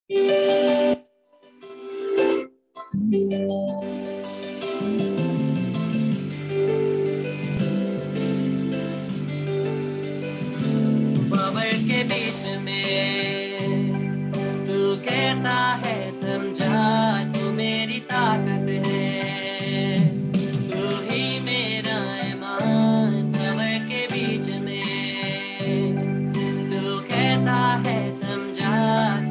बाबर के बीच में तू कहता है थम जा, तू मेरी ताकत है, तू ही मेरा ईमान। बाबर के बीच में तू कहता है थम जा,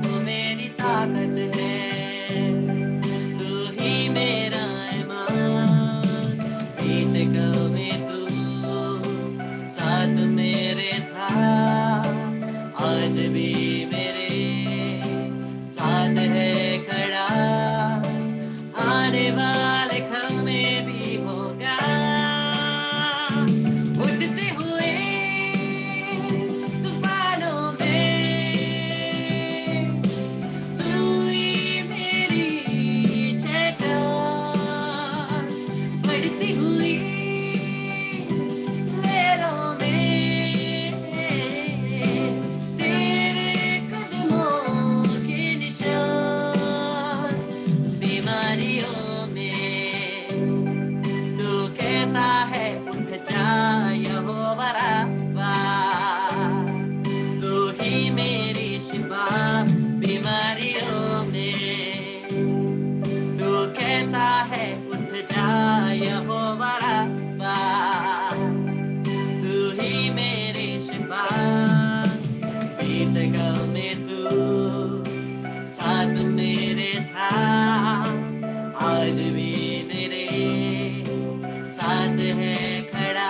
तू मेरी ताकत है, तू ही मेरा ईमान। बीत कल में तू साथ मेरे था, आज भी मेरे साथ है खड़ा, आने वाले कल में भी होगा। उठते हुए तूफानों में तू ही मेरी चट्टान, बढ़ती हुई लहरों में तेरे कदमों के निशान। बीमारियों में तू कहता है उठ जा यहोवा राफा, तू ही मेरी शिफा। बीमारियों में तू कहता है उठ जा यहोवा राफा, तू ही मेरी शिफा। बीत कल में तू साथ मेरे था, आज भी मेरे साथ है खड़ा,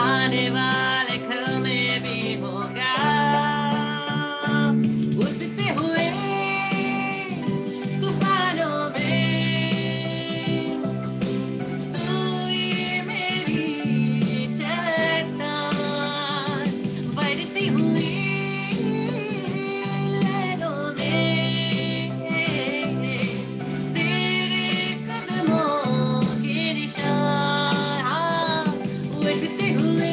आने वाले कल में भी होगा। उठते हुए तूफानों में तू ही मेरी चट्टान, बढ़ती हुई लहरों में तेरे कदमों के निशान। हाँ, उठते हुए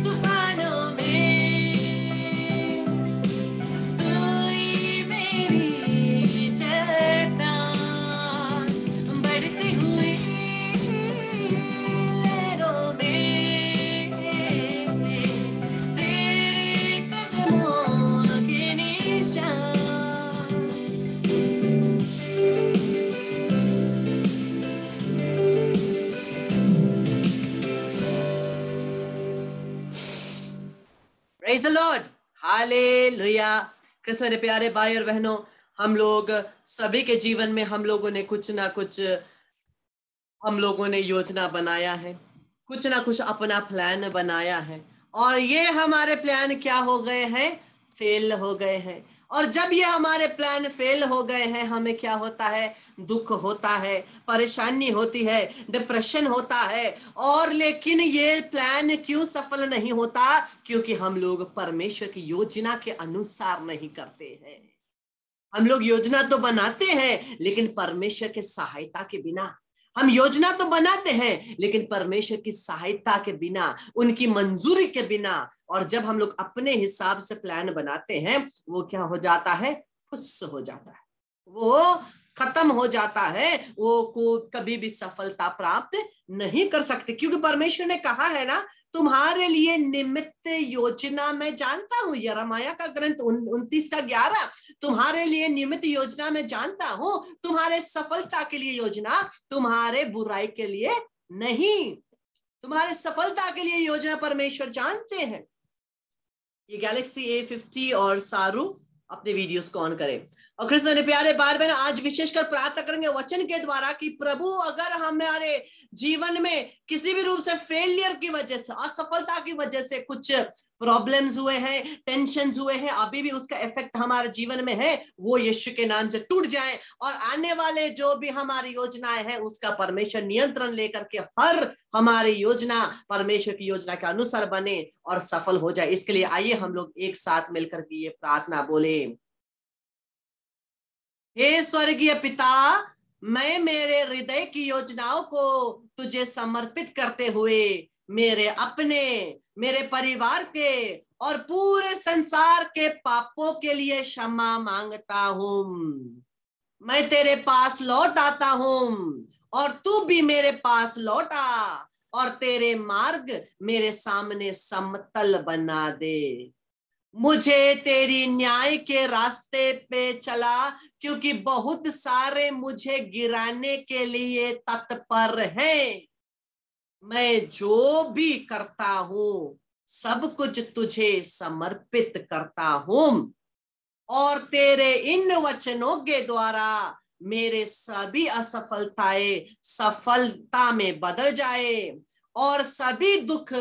तूफानों में तू ही मेरी चट्टान, बढ़ती हुई लहरों में तेरे कदमों के निशान। Praise the Lord, hallelujah. Krishna मेरे प्यारे भाई और बहनों, हम लोग सभी के जीवन में हम लोगों ने कुछ ना कुछ योजना बनाया है, कुछ ना कुछ अपना प्लान बनाया है, और ये हमारे प्लान क्या हो गए हैं? फेल हो गए हैं। और जब ये हमारे प्लान फेल हो गए हैं, हमें क्या होता है? दुख होता है, परेशानी होती है, डिप्रेशन होता है। और लेकिन ये प्लान क्यों सफल नहीं होता? क्योंकि हम लोग परमेश्वर की योजना के अनुसार नहीं करते हैं। हम लोग योजना तो बनाते हैं, लेकिन परमेश्वर के सहायता के बिना। हम योजना तो बनाते हैं, लेकिन परमेश्वर की सहायता के बिना, उनकी मंजूरी के बिना। और जब हम लोग अपने हिसाब से प्लान बनाते हैं, वो क्या हो जाता है? फुस हो जाता है, वो खत्म हो जाता है, वो को कभी भी सफलता प्राप्त नहीं कर सकते। क्योंकि परमेश्वर ने कहा है ना, तुम्हारे लिए निमित्त योजना मैं जानता हूं। यिर्मयाह का ग्रंथ 29:11, तुम्हारे लिए निमित्त योजना मैं जानता हूं, तुम्हारे सफलता के लिए योजना, तुम्हारे बुराई के लिए नहीं। तुम्हारे सफलता के लिए योजना परमेश्वर जानते हैं। ये गैलेक्सी A50 और सारू अपने वीडियोस को ऑन करें। और कृष्ण ने प्यारे बार बार आज विशेषकर प्रार्थना करेंगे वचन के द्वारा कि प्रभु, अगर हमारे जीवन में किसी भी रूप से फेलियर की वजह से, असफलता की वजह से कुछ प्रॉब्लम्स हुए हैं, टेंशन्स हुए हैं, अभी भी उसका इफेक्ट हमारे जीवन में है, वो यीशु के नाम से टूट जाए। और आने वाले जो भी हमारी योजनाएं हैं, उसका परमेश्वर नियंत्रण लेकर के हर हमारी योजना परमेश्वर की योजना के अनुसार बने और सफल हो जाए। इसके लिए आइए हम लोग एक साथ मिलकर के ये प्रार्थना बोले। हे स्वर्गीय पिता, मैं मेरे हृदय की योजनाओं को तुझे समर्पित करते हुए मेरे अपने, मेरे परिवार के और पूरे संसार के पापों के लिए क्षमा मांगता हूं। मैं तेरे पास लौट आता हूं और तू भी मेरे पास लौटा और तेरे मार्ग मेरे सामने समतल बना दे। मुझे तेरी न्याय के रास्ते पे चला, क्योंकि बहुत सारे मुझे गिराने के लिए तत्पर हैं। मैं जो भी करता हूं सब कुछ तुझे समर्पित करता हूं और तेरे इन वचनों के द्वारा मेरे सभी असफलताएं सफलता में बदल जाए और सभी दुख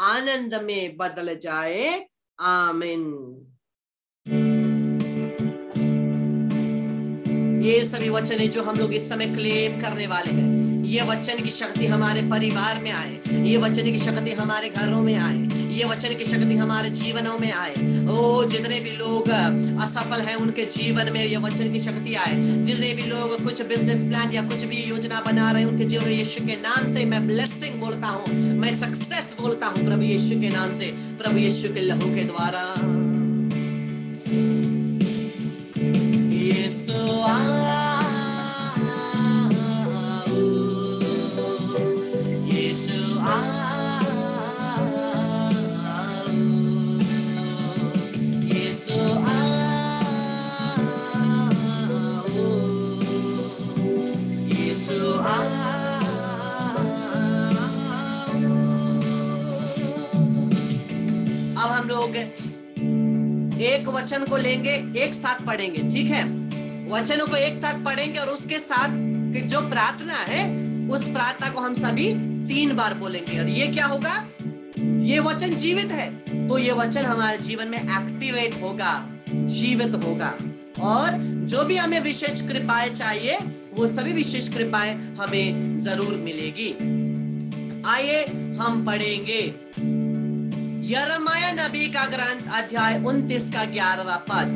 आनंद में बदल जाए। आमीन। ये सभी वचन है जो हम लोग इस समय क्लेम करने वाले हैं। ये वचन की शक्ति हमारे परिवार में आए, ये वचन की शक्ति हमारे घरों में आए, ये वचन की शक्ति हमारे जीवनों में आए। ओ जितने भी लोग असफल हैं उनके जीवन में ये वचन की शक्ति आए। जितने भी लोग कुछ बिजनेस प्लान या कुछ भी योजना बना रहे हैं उनके जीवन में यीशु के नाम से मैं ब्लेसिंग बोलता हूँ, मैं सक्सेस बोलता हूँ प्रभु यीशु के नाम से, प्रभु यीशु के लहू के द्वारा। अब हम लोग एक वचन को लेंगे, एक साथ पढ़ेंगे, ठीक है? वचनों को एक साथ पढ़ेंगे और उसके साथ जो प्रार्थना है उस प्रार्थना को हम सभी 3 बार बोलेंगे। और ये क्या होगा? ये वचन जीवित है, तो ये वचन हमारे जीवन में एक्टिवेट होगा, जीवित होगा। और जो भी हमें विशेष कृपाएं चाहिए वो सभी विशेष कृपाएं हमें जरूर मिलेगी। आइए हम पढ़ेंगे यिर्मयाह नबी का ग्रंथ अध्याय 29 का 11वां पद।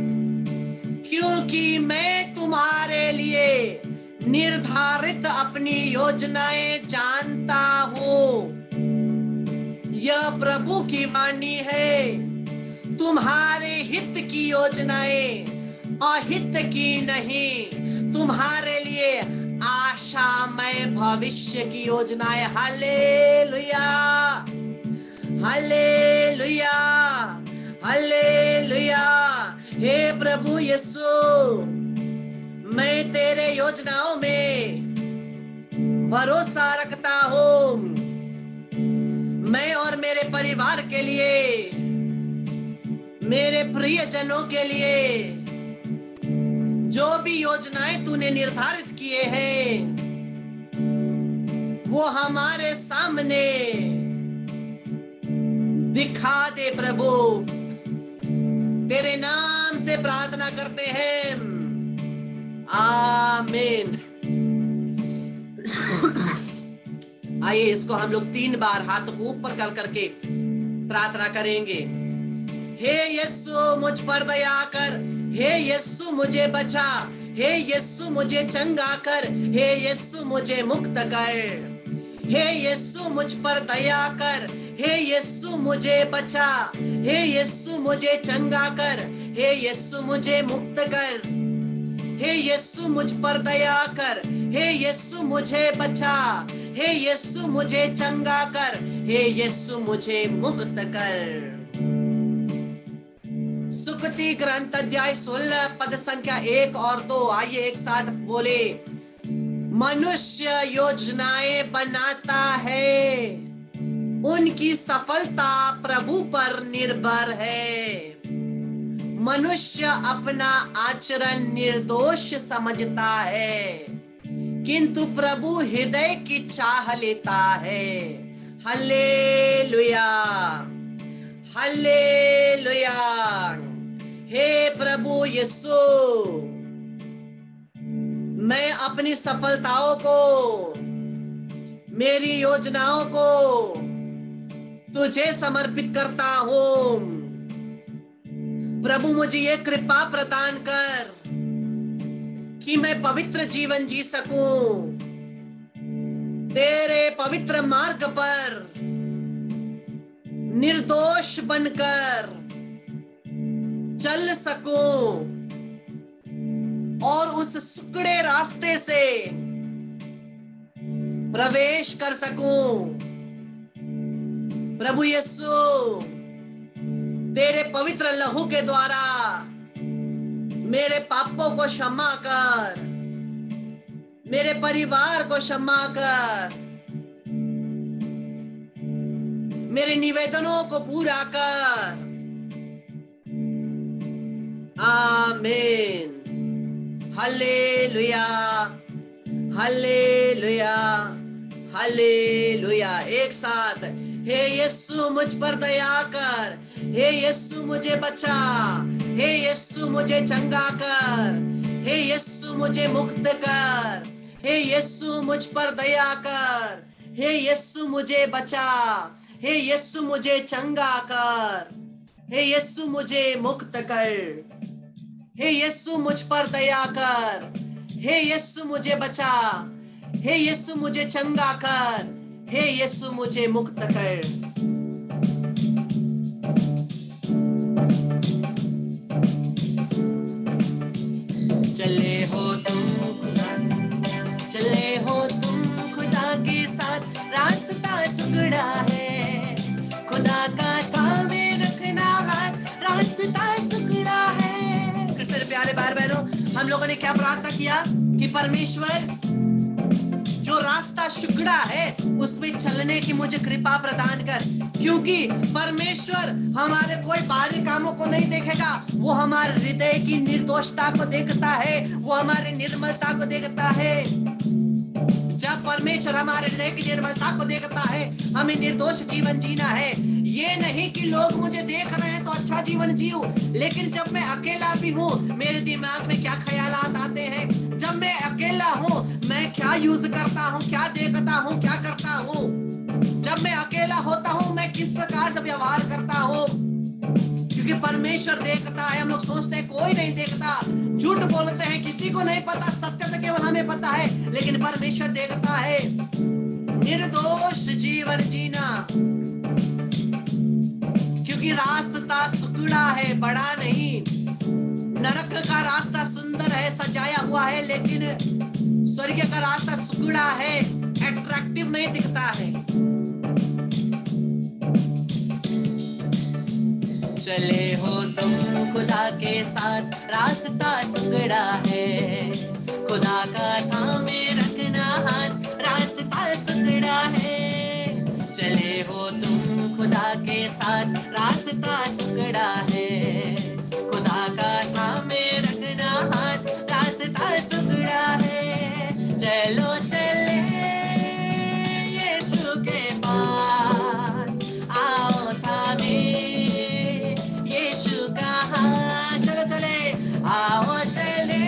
क्योंकि मैं तुम्हारे लिए निर्धारित अपनी योजनाएं जानता हूं, यह प्रभु की वाणी है। तुम्हारे हित की योजनाएं अहित की नहीं, तुम्हारे लिए आशामय भविष्य की योजनाएं। Hallelujah, hallelujah, hallelujah. हे प्रभु यीशु, मैं तेरे योजनाओं में भरोसा रखता हूं। मैं और मेरे परिवार के लिए, मेरे प्रियजनों के लिए जो भी योजनाएं तूने निर्धारित किए हैं वो हमारे सामने दिखा दे प्रभु। तेरे नाम से प्रार्थना करते हैं, आमीन। आइए इसको हम लोग 3 बार हाथों को ऊपर कर करके प्रार्थना करेंगे। हे यीशु मुझ पर दया कर, हे यीशु मुझे बचा, हे यीशु मुझे चंगा कर, हे यीशु मुझे मुक्त कर। हे यीशु मुझ पर दया कर, हे यीशु मुझे बचा, हे यीशु मुझे चंगा कर, हे यीशु मुझे मुक्त कर। हे यीशु मुझ पर दया कर, हे यीशु मुझे बचा, हे यीशु मुझे चंगा कर, हे यीशु मुझे मुक्त कर। सुक्ति ग्रंथ अध्याय 16 पद संख्या 1 और 2। आइए एक साथ बोले। मनुष्य योजनाएं बनाता है, उनकी सफलता प्रभु पर निर्भर है। मनुष्य अपना आचरण निर्दोष समझता है, किंतु प्रभु हृदय की चाह लेता है। Hallelujah, hallelujah. हे प्रभु यीशु, मैं अपनी सफलताओं को, मेरी योजनाओं को तुझे समर्पित करता हूं। प्रभु मुझे ये कृपा प्रदान कर कि मैं पवित्र जीवन जी सकूं, तेरे पवित्र मार्ग पर निर्दोष बनकर चल सकूं और उस सुकड़े रास्ते से प्रवेश कर सकूं। प्रभु यीशु, तेरे पवित्र लहू के द्वारा मेरे पापों को क्षमा कर, मेरे परिवार को क्षमा कर, मेरे निवेदनों को पूरा कर। आमीन। Hallelujah, hallelujah, hallelujah. एक साथ, हे यीशु मुझ पर दया कर, हे यीशु मुझे बचा, हे यीशु मुझे चंगा कर, हे यीशु मुझे मुक्त कर, हे यीशु मुझ पर दया कर, हे यीशु मुझे बचा, हे यीशु मुझे चंगा कर, हे यीशु मुझे मुक्त कर, हे यीशु मुझ पर दया कर, हे यीशु मुझे बचा, हे यीशु मुझे चंगा कर, हे यीशु मुझे मुक्त कर। चले हो तुम खुदा, चले हो तुम खुदा के साथ, रास्ता सुगड़ा है, खुदा का थामे रखना हाथ, रास्ता सुगड़ा है। कृष्ण प्यारे भाई बहनों, हम लोगों ने क्या प्रार्थना किया कि परमेश्वर जो रास्ता शुक्ड़ा है उसमें चलने की मुझे कृपा प्रदान कर, क्योंकि परमेश्वर हमारे कोई बाहरी कामों को नहीं देखेगा, वो हमारे हृदय की निर्दोषता को देखता है, वो हमारी निर्मलता को देखता है। जब परमेश्वर हमारे हृदय की निर्मलता को देखता है, हमें निर्दोष जीवन जीना है। ये नहीं कि लोग मुझे देख रहे हैं तो अच्छा जीवन जीऊं, लेकिन जब मैं अकेला भी हूँ, मेरे दिमाग में क्या ख्यालात आते हैं, जब मैं अकेला हूँ मैं क्या यूज करता हूँ, क्या देखता हूँ, क्या करता हूँ, जब मैं अकेला होता हूँ मैं किस प्रकार से व्यवहार करता हूँ, क्योंकि परमेश्वर देखता है। हम लोग सोचते हैं कोई नहीं देखता, झूठ बोलते हैं, किसी को नहीं पता, सत्य तो केवल हमें पता है, लेकिन परमेश्वर देखता है। निर्दोष जीवन जीना, क्योंकि रास्ता सुकड़ा है, बड़ा नहीं। नरक का रास्ता सुंदर है, सजाया हुआ है, लेकिन स्वर्ग का रास्ता सुकड़ा है, अट्रैक्टिव नहीं दिखता है। चले हो तुम खुदा के साथ, रास्ता सुकड़ा है, खुदा का थामे रखना हाथ, रास्ता सुकड़ा है। चले हो तुम खुदा के साथ, रास्ता सुकड़ा है, खुदा का थामे रखना हाथ, रास्ता सुकड़ा है। चलो चले यीशु के पास, आओ थामे यीशु का हाथ, चलो चले, आओ चले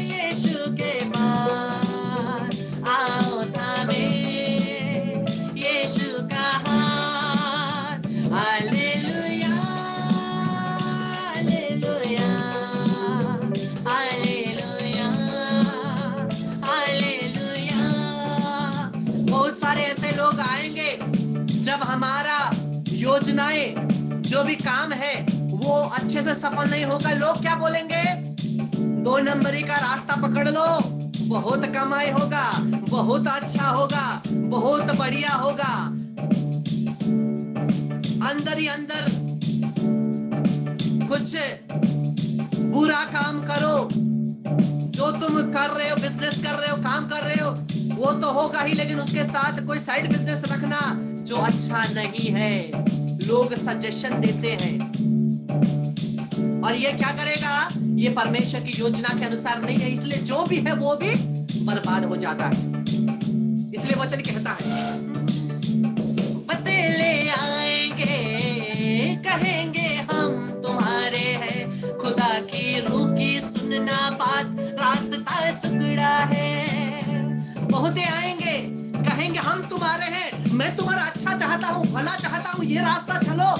यीशु के पास, आओ थामे यीशु का हाथ। Hallelujah, hallelujah, hallelujah, hallelujah. बहुत सारे ऐसे लोग आएंगे जब हमारा योजनाएं जो भी काम है वो अच्छे से सफल नहीं होगा, लोग क्या बोलेंगे, 2 नंबरी का रास्ता पकड़ लो, बहुत कमाई होगा, बहुत अच्छा होगा, बहुत बढ़िया होगा। अंदर ही अंदर कुछ बुरा काम करो, जो तुम कर रहे हो, बिजनेस कर रहे हो, काम कर रहे हो, वो तो होगा ही, लेकिन उसके साथ कोई साइड बिजनेस रखना जो अच्छा नहीं है। लोग सजेशन देते हैं और ये क्या करेगा, ये परमेश्वर की योजना के अनुसार नहीं है, इसलिए जो भी है वो भी बर्बाद हो जाता है। इसलिए वचन कहता है, बदले आएंगे कहेंगे हम तुम्हारे हैं, खुदा की रूह की सुनना बात, रास्ता सुकड़ा है। बहुते आएंगे कहेंगे हम तुम्हारे हैं, मैं तुम्हारा अच्छा चाहता हूँ, भला चाहता हूँ, ये रास्ता चलो,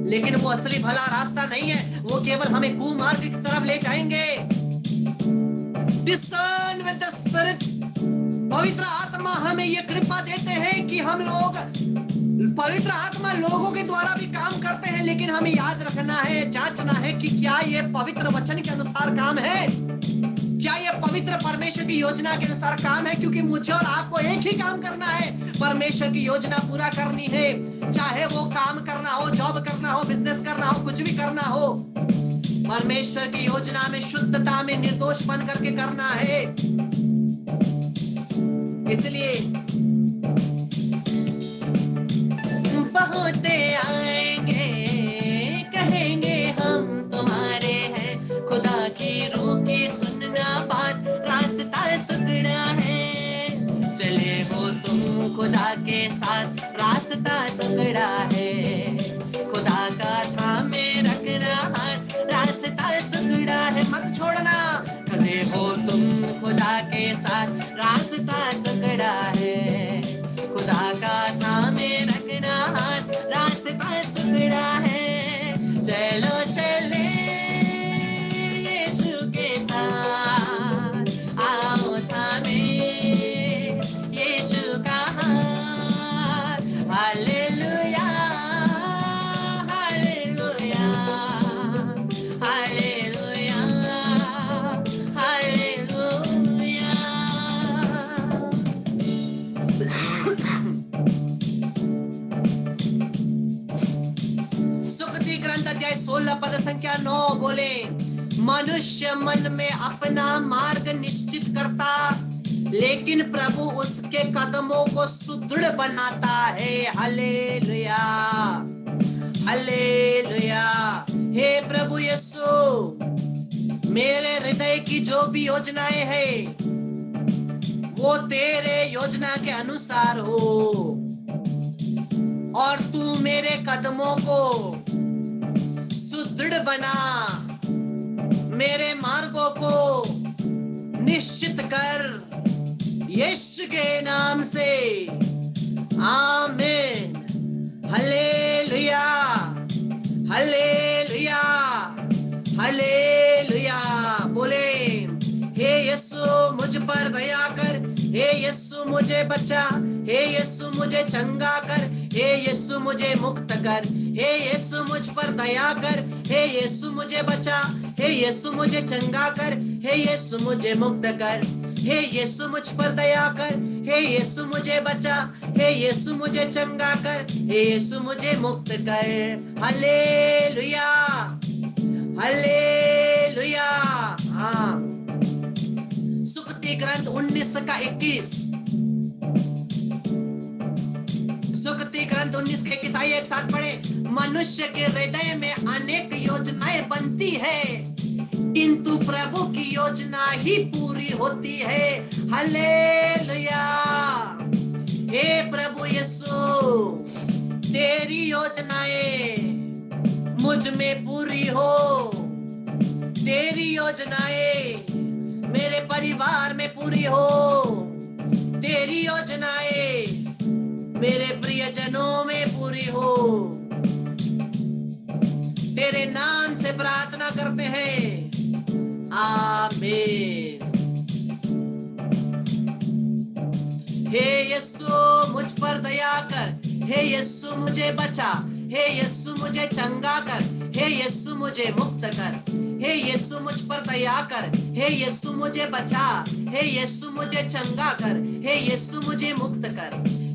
लेकिन वो असली भला रास्ता नहीं है, वो केवल हमें कुमार्ग की तरफ ले जाएंगे। Discern with the Spirit, पवित्र आत्मा हमें ये कृपा देते हैं कि हम लोग पवित्र आत्मा लोगों के द्वारा भी काम करते हैं, लेकिन हमें याद रखना है, जांचना है कि क्या ये पवित्र वचन के अनुसार काम है, क्या ये पवित्र परमेश्वर की योजना के अनुसार काम है। क्योंकि मुझे और आपको एक ही काम करना है, परमेश्वर की योजना पूरा करनी है। चाहे वो काम करना हो, जॉब करना हो, बिजनेस करना हो, कुछ भी करना हो, परमेश्वर की योजना में शुद्धता में निर्दोष बन करके करना है। इसलिए बहुत आएंगे कहेंगे हम तुम्हारे हैं, खुदा की रूह की सुनना बात, रास्ता सुगड़ा है। चले हो तुम खुदा के साथ, रास्ता सुगड़ा है। खुदा का थामे रखना हाथ, रास्ता सुगड़ा है। मत छोड़ना, खड़े हो तुम खुदा के साथ, रास्ता सुगड़ा है। खुदा का थामे रखना हाथ, रास्ता सुगड़ा है। चलो चले यीशु के साथ, आओ थामे यीशु का हाथ। Hallelujah hallelujah hallelujah hallelujah. सुक्ति ग्रंथ अध्याय 16 पद संख्या 9 बोले, मनुष्य मन में अपना मार्ग निश्चित करता, लेकिन प्रभु उसके कदमों को सुदृढ़ बनाता है। Hallelujah hallelujah. हे प्रभु यीशु, मेरे हृदय की जो भी योजनाएं हैं वो तेरे योजना के अनुसार हो, और तू मेरे कदमों को सुदृढ़ बना, मेरे मार्गों को निश्चित कर, यीशु के नाम से आमीन। Hallelujah hallelujah hallelujah. बोले, हे यीशु मुझ पर दया कर, हे यीशु मुझे बचा, हे यीशु मुझे चंगा कर, हे यीशु मुझे मुक्त कर, हे यीशु मुझ पर दया कर, हे यीशु मुझे बचा, हे यीशु मुझे चंगा कर, हे यीशु मुझे मुक्त कर, हे यीशु मुझ पर दया कर, हे यीशु मुझे बचा, हे यीशु मुझे चंगा कर, हे यीशु मुझे मुक्त कर। Hallelujah hallelujah. हाँ, सुक्ति ग्रंथ 19 का 21, सुक्ति ग्रंथ 19 के 21, आइए एक साथ पढ़े। मनुष्य के हृदय में अनेक योजनाएं बनती है, किंतु प्रभु की योजना ही पूरी होती है। हालेलुया। हे प्रभु यीशु, तेरी योजनाएं मुझ में पूरी हो, तेरी योजनाएं मेरे परिवार में पूरी हो, तेरी योजनाएं मेरे प्रियजनों में पूरी हो। तेरे नाम से प्रार्थना करते हैं, आमीन। हे यीशु मुझ पर दया कर, हे यीशु मुझे बचा, हे यीशु मुझे चंगा कर, हे यीशु मुझे मुक्त कर, हे यीशु मुझ पर दया कर, हे यीशु मुझे बचा, हे यीशु मुझे चंगा कर, हे यीशु मुझे मुक्त कर,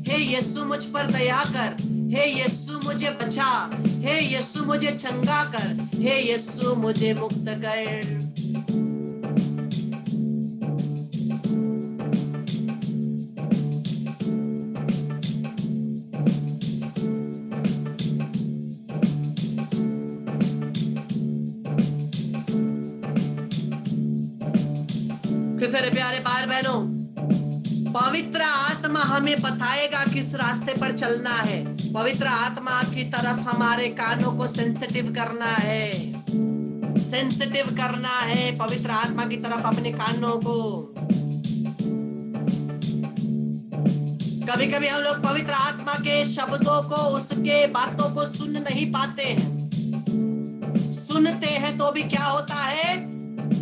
हे यीशु मुझ पर दया कर, हे यीशु मुझे बचा, हे यीशु मुझे चंगा कर, हे यीशु मुझे मुक्त कर। मेरे प्यारे भाई बहनों, पवित्र आत्मा हमें बताएगा किस रास्ते पर चलना है। पवित्र आत्मा की तरफ हमारे कानों को सेंसिटिव करना है, सेंसिटिव करना है पवित्र आत्मा की तरफ अपने कानों को। कभी कभी हम लोग पवित्र आत्मा के शब्दों को, उसके बातों को सुन नहीं पाते हैं। सुनते हैं तो भी क्या होता है,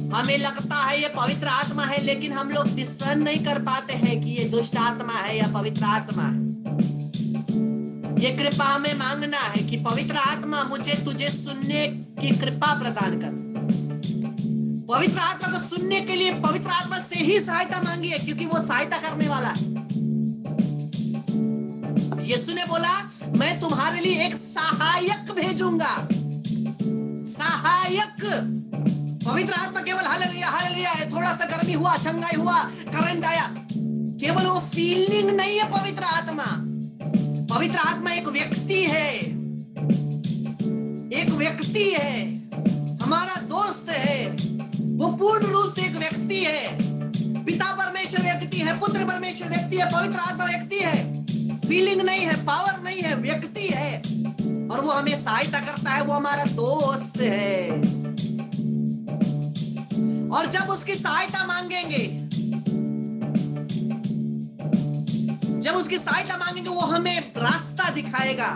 हमें लगता है ये पवित्र आत्मा है, लेकिन हम लोग डिस्कर्न नहीं कर पाते हैं कि ये दुष्ट आत्मा है या पवित्र आत्मा है। ये कृपा हमें मांगना है कि पवित्र आत्मा मुझे तुझे सुनने की कृपा प्रदान कर। पवित्र आत्मा को सुनने के लिए पवित्र आत्मा से ही सहायता मांगी है, क्योंकि वो सहायता करने वाला है। यीशु ने बोला मैं तुम्हारे लिए एक सहायक भेजूंगा। सहायक। पवित्र आत्मा केवल हालेलुया हालेलुया है, थोड़ा सा गर्मी हुआ, ठंडाई हुआ, करंट आया, केवल वो फीलिंग नहीं है। पवित्र आत्मा, पवित्र आत्मा एक व्यक्ति है, एक व्यक्ति है, हमारा दोस्त है। वो पूर्ण रूप से एक व्यक्ति है। पिता परमेश्वर व्यक्ति है, पुत्र परमेश्वर व्यक्ति है, पवित्र आत्मा व्यक्ति है। फीलिंग नहीं है, पावर नहीं है, व्यक्ति है। और वो हमें सहायता करता है, वो हमारा दोस्त है। और जब उसकी सहायता मांगेंगे, जब उसकी सहायता मांगेंगे, वो हमें रास्ता दिखाएगा।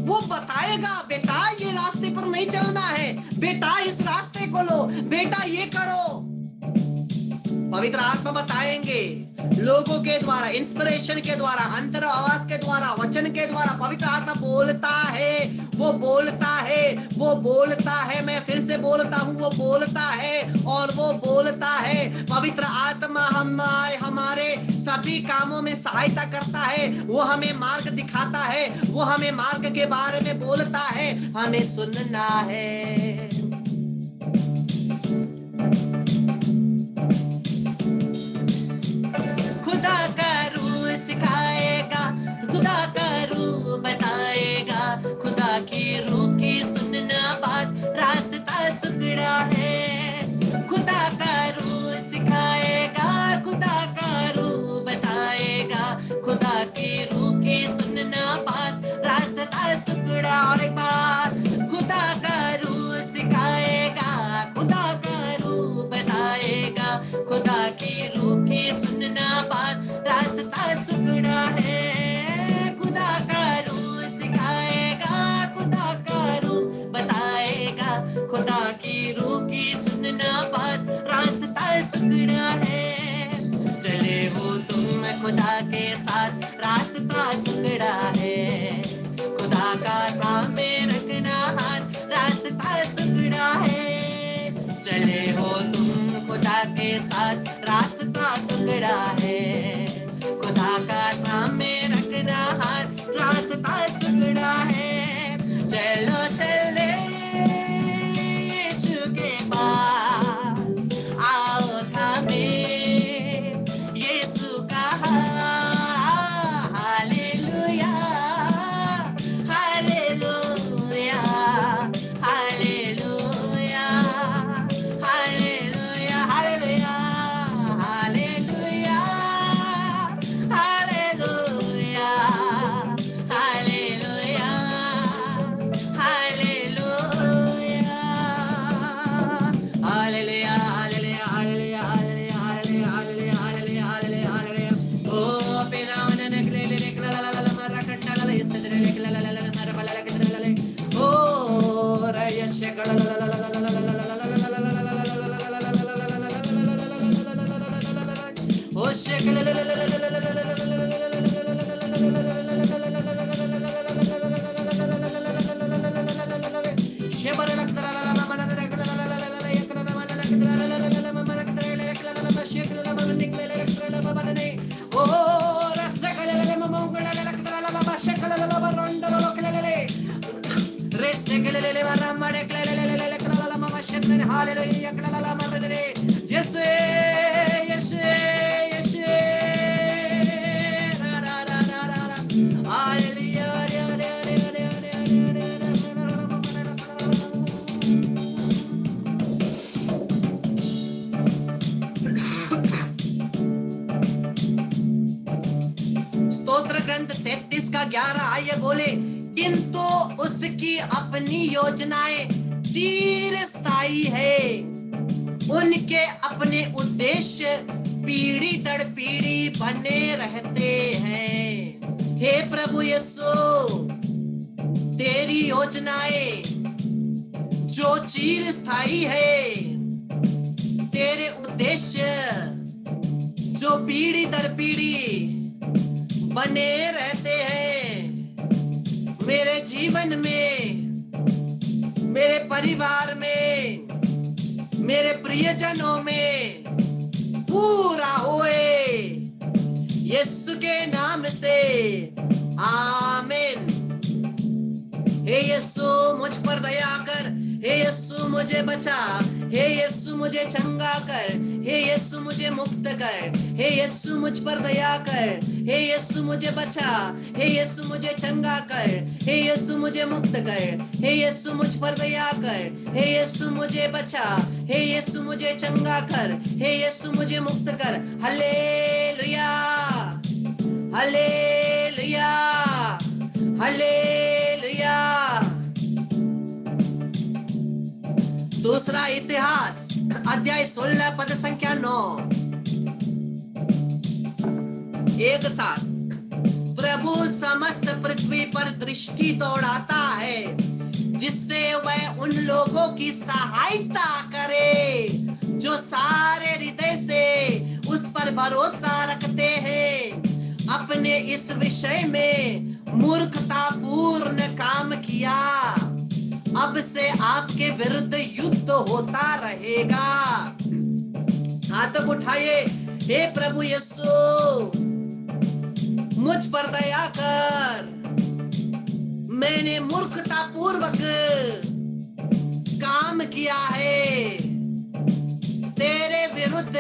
वो बताएगा बेटा ये रास्ते पर नहीं चलना है, बेटा इस रास्ते को लो, बेटा ये करो। पवित्र आत्मा बताएंगे लोगों के द्वारा, इंस्पिरेशन के द्वारा, अंतर आवाज के द्वारा, वचन के द्वारा। पवित्र आत्मा बोलता है, वो बोलता है, वो बोलता है। मैं फिर से बोलता हूँ, वो बोलता है और वो बोलता है। पवित्र आत्मा हमारे सभी कामों में सहायता करता है। वो हमें मार्ग दिखाता है, वो हमें मार्ग के बारे में बोलता है। हमें सुनना है। खुदा का रूह सिखाएगा, खुदा का रूह बताएगा। खुदा की रूह की सुनना बात, रास्ता सुगड़ा है। खुदा का रूह सिखाएगा, खुदा का रूह बताएगा। खुदा की रूह की सुनना बात, रास्ता सुगड़ा। और एक बार खुदा का रूह सिखाएगा, खुदा का रूह बताएगा। खुदा की रूह की सुनना बात, रास्ता सुगड़ा है। खुदा का रूह सिखाएगा, खुदा का रूह बताएगा। खुदा की रूह की सुनना बात, रास्ता सुगड़ा है। चले हो तुम खुदा के साथ, रास्ता सुगड़ा है। खुदा का नाम में रखना हाथ, रास्ता सुगड़ा है। चले हो तुम खुदा के साथ, रास्ता सुगड़ा है। खुदा का नाम में रखना हाथ, रास्ता सुगड़ा है। चलो चले यीशु के पास, आओ थामे यीशु का हाथ। Hallelujah hallelujah hallelujah hallelujah hallelujah hallelujah hallelujah hallelujah hallelujah hallelujah hallelujah hallelujah hallelujah hallelujah hallelujah hallelujah. ओ पिरावन नकले लेकला ला ला ला मरा कट्टा ला यसदरे लेकला ला ला ला मरा बला ला कदरा ला ले। ओ रयश कला ला ला ला ला ला ला ला ओ शेकला ला ला ला ला ला शेबर लकदरा ला ला मना दरा ला ला ला ला एकरा ला मना कदरा ला ला ला ला मना कदरा ला एकला ला ला शेकला ला मना निकले ला एकरा ला मना ने। ओ रसकला ला ला मंगला ला कदरा ला ला शेकला ला ला रोंडो लो कला ला ले रेसकला ला ला मरा एकला ला ला ला एकला ला ममा शेकने। हालेलुया एकला ला ला मरा दे यीशु यीशु यीशु रा रा रा रा रा हालेलुया रे रे रे रे रे। स्तोत्र ग्रंथ 33 का 11 आइए बोले, किंतु उसकी अपनी योजनाएं चिरस्थायी है, उनके अपने उद्देश्य पीढ़ी दर पीढ़ी बने रहते हैं। हे प्रभु यीशु, तेरी योजनाएं जो चिरस्थायी है, तेरे उद्देश्य जो पीढ़ी दर पीढ़ी बने रहते हैं। मेरे जीवन में, मेरे परिवार में, मेरे प्रियजनों में पूरा होए, यीशु के नाम से, आमीन। हे यीशु मुझ पर दया कर, हे यीशु मुझे बचा, हे यीशु मुझे चंगा कर, हे यीशु मुझे मुक्त कर, हे यीशु मुझ पर दया कर, हे यीशु मुझे बचा, हे यीशु मुझे चंगा कर, हे यीशु मुझे मुक्त कर, हे यीशु मुझ पर दया कर, हे यीशु मुझे बचा, हे यीशु मुझे चंगा कर, हे यीशु मुझे मुक्त कर। Hallelujah, hallelujah, hallelujah. दूसरा इतिहास अध्याय 16 पद संख्या 9। एक साथ, प्रभु समस्त पृथ्वी पर दृष्टि दौड़ाता है जिससे वह उन लोगों की सहायता करे जो सारे हृदय से उस पर भरोसा रखते हैं। अपने इस विषय में मूर्खतापूर्ण काम किया, अब से आपके विरुद्ध युद्ध होता रहेगा। हाथ उठाइए, हे प्रभु यीशु मुझ पर दया कर, मैंने मूर्खतापूर्वक काम किया है तेरे विरुद्ध,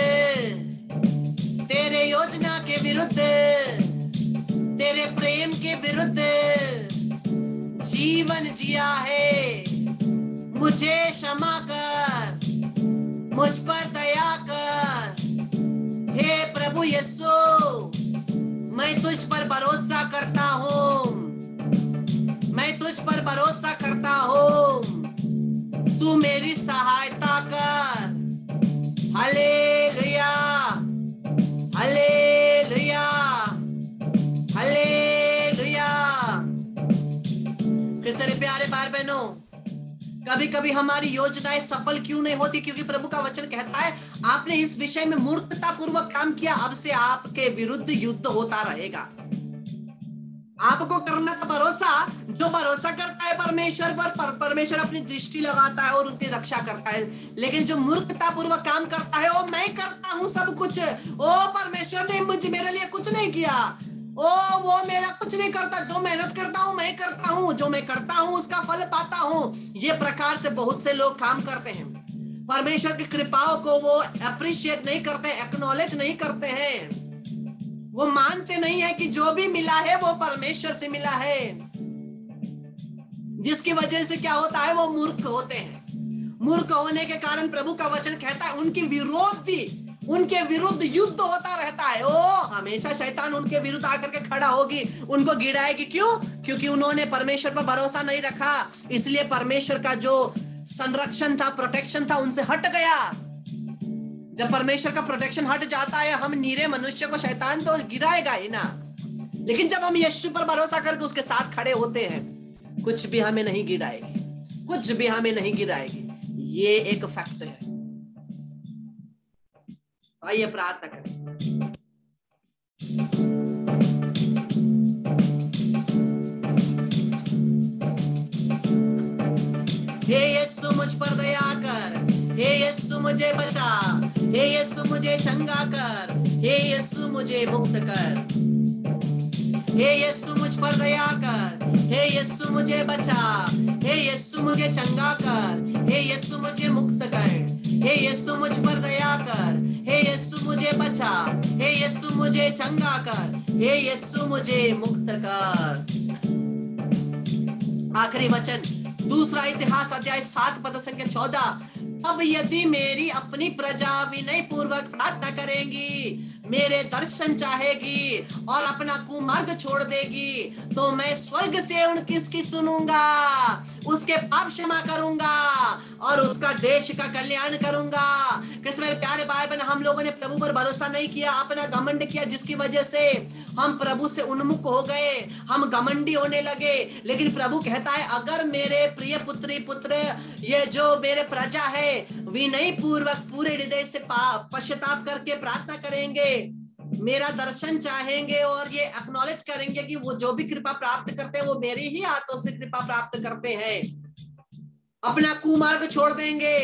तेरे योजना के विरुद्ध, तेरे प्रेम के विरुद्ध जीवन जिया है। मुझे क्षमा कर, मुझ पर दया कर। हे प्रभु यीशु, मैं तुझ पर भरोसा करता हूँ, मैं तुझ पर भरोसा करता हूँ, तू मेरी सहायता कर। Hallelujah, hallelujah, hallelujah. मेरे प्यारे भाई बहनों, कभी कभी हमारी योजनाएं सफल क्यों नहीं होती? क्योंकि प्रभु का वचन कहता है आपने इस विषय में मूर्खता पूर्वक काम किया, अब से आपके विरुद्ध युद्ध होता रहेगा। आपको करना तो भरोसा, जो भरोसा करता है परमेश्वर पर, परमेश्वर अपनी दृष्टि लगाता है और उनकी रक्षा करता है। लेकिन जो मूर्खता पूर्वक काम करता है, ओ मैं करता हूं सब कुछ, ओ परमेश्वर ने मुझे मेरे लिए कुछ नहीं किया, ओ वो मेरा कुछ नहीं करता, जो मेहनत करता हूं मैं करता हूं, जो मैं करता हूं उसका फल पाता हूं। ये प्रकार से बहुत से लोग काम करते हैं। परमेश्वर की कृपाओं को वो अप्रिशिएट नहीं करते, एक्नॉलेज नहीं करते हैं। वो मानते नहीं है कि जो भी मिला है वो परमेश्वर से मिला है, जिसकी वजह से क्या होता है, वो मूर्ख होते हैं। मूर्ख होने के कारण प्रभु का वचन कहता है उनके विरुद्ध युद्ध होता रहता है। ओ हमेशा शैतान उनके विरुद्ध आकर के खड़ा होगी, उनको गिराएगी। क्यों? क्योंकि उन्होंने परमेश्वर पर भरोसा नहीं रखा, इसलिए परमेश्वर का जो संरक्षण था, प्रोटेक्शन था, उनसे हट गया। जब परमेश्वर का प्रोटेक्शन हट जाता है, हम नीरे मनुष्य को शैतान तो गिराएगा ही ना। लेकिन जब हम यीशु पर भरोसा करके उसके साथ खड़े होते हैं, कुछ भी हमें नहीं गिराएगी, कुछ भी हमें नहीं गिराएगी। ये एक फैक्ट है। आइए प्रार्थना करें। हे यीशु मुझ पर दया कर, हे यीशु मुझे बचा, हे यीशु मुझे चंगा कर, हे यीशु मुझे मुक्त कर। हे यीशु मुझ पर दया कर, हे यीशु मुझे बचा, हे यीशु मुझे चंगा कर, हे यीशु मुझे मुक्त कर। हे यीशु मुझ पर दया कर, हे यीशु मुझे बचा, हे यीशु मुझे चंगा कर, हे यीशु मुझे मुक्त कर। आखिरी वचन दूसरा इतिहास अध्याय 7 पद संख्या 14। अब यदि मेरी अपनी प्रजा विनय पूर्वक प्रार्थना करेंगी, मेरे दर्शन चाहेगी और अपना कुमार्ग छोड़ देगी, तो मैं स्वर्ग से उनकी सुनूंगा, उसके पाप क्षमा करूंगा और उसका देश का कल्याण करूंगा। किस मेरे प्यारे भाई बहन, हम लोगों ने प्रभु पर भरोसा नहीं किया, अपना घमंड किया, जिसकी वजह से हम प्रभु से उन्मुख हो गए, हम घमंडी होने लगे। लेकिन प्रभु कहता है अगर मेरे प्रिय पुत्री पुत्र, ये जो मेरे प्रजा है, विनय पूर्वक पूरे हृदय से पश्चाताप करके प्रार्थना करेंगे, मेरा दर्शन चाहेंगे और ये एक्नॉलेज करेंगे कि वो जो भी कृपा प्राप्त करते हैं वो मेरी ही हाथों से कृपा प्राप्त करते हैं, अपना कुमार्ग छोड़ देंगे,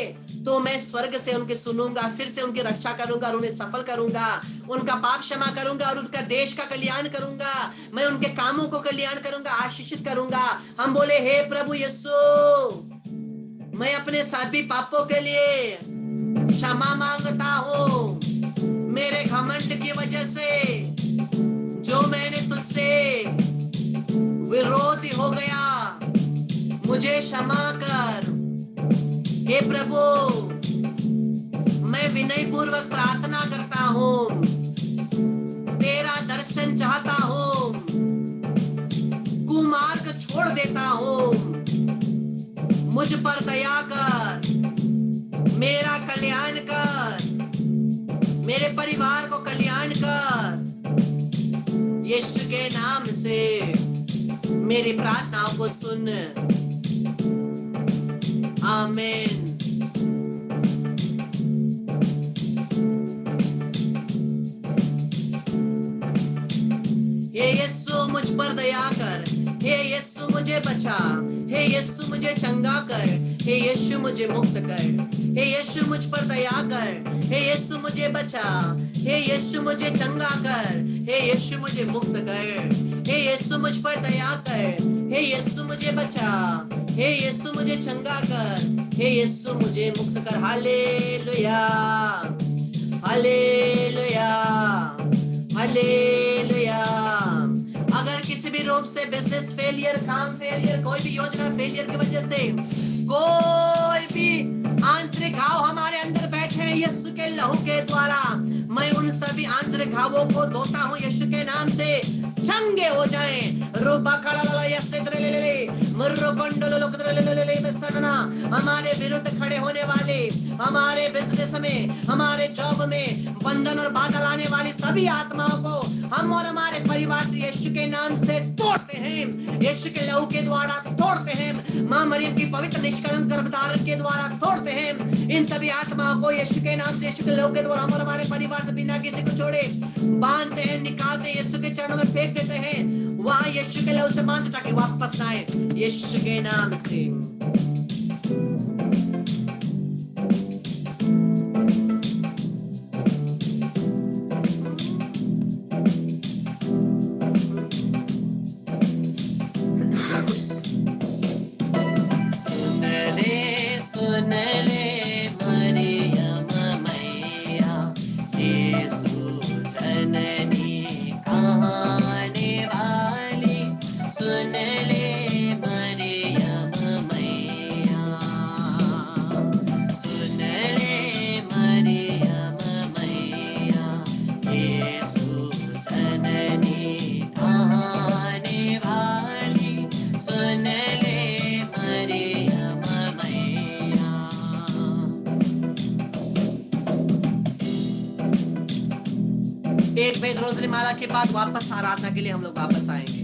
तो मैं स्वर्ग से उनके सुनूंगा, फिर से उनकी रक्षा करूंगा और उन्हें सफल करूंगा, उनका पाप क्षमा करूंगा और उनका देश का कल्याण करूंगा, मैं उनके कामों को कल्याण करूंगा, आशीषित करूंगा। हम बोले हे प्रभु यीशु, मैं अपने सभी पापों के लिए क्षमा मांगता हूँ, मेरे घमंड की वजह से जो मैंने तुझसे विरोधी हो गया, मुझे क्षमा कर। हे प्रभु, मैं विनय पूर्वक प्रार्थना करता हूँ, तेरा दर्शन चाहता हूँ, कुमार्ग छोड़ देता हूँ, मुझ पर दया कर, मेरा कल्याण कर, मेरे परिवार को कल्याण कर। यीशु के नाम से मेरी प्रार्थनाओं को सुन, आमीन। हे यीशु मुझ पर दया कर, हे यीशु मुझे बचा, हे यीशु मुझे चंगा कर, हे यीशु मुझे मुक्त कर, हे यीशु मुझ पर दया कर, हे यीशु मुझे बचा, हे यीशु मुझे चंगा कर, हे यीशु मुझे मुक्त कर, हे यीशु मुझ पर दया कर, हे यीशु मुझे बचा, हे यीशु मुझे चंगा कर, हे यीशु मुझे मुक्त कर। Hallelujah, hallelujah, hallelujah. अगर किसी भी रूप से बिजनेस फेलियर, काम फेलियर, कोई भी योजना फेलियर की वजह से कोई भी आंतरिक घाव हमारे अंदर बैठे हैं, यीशु के लहू के द्वारा मैं उन सभी आंतरिक घावों को धोता हूँ, यीशु के नाम से चंगे हो जाएं। हमारे विरुद्ध खड़े होने वाले, हमारे बिजनेस में, हमारे जॉब में बंधन और बाधा लाने वाली सभी आत्माओं को हम और हमारे परिवार से यीशु के नाम से तोड़ते हैं, यीशु के लहू के द्वारा तोड़ते हैं, मां मरियम की पवित्र निष्कलंक गर्भधारण के द्वारा तोड़ते हैं इन सभी आत्माओं को यीशु के नाम से, यीशु के लहू के द्वारा हम और हमारे परिवार से बिना किसी को छोड़े बांधते हैं, निकालते हैं, यीशु के चरणों में फेंक देते हैं, वहां यीशु के लहू से बांधते ताकि वापस ना आए, यीशु के नाम से। एक भेद रोजनी माला के बाद वापस आराधना के लिए हम लोग वापस आएंगे।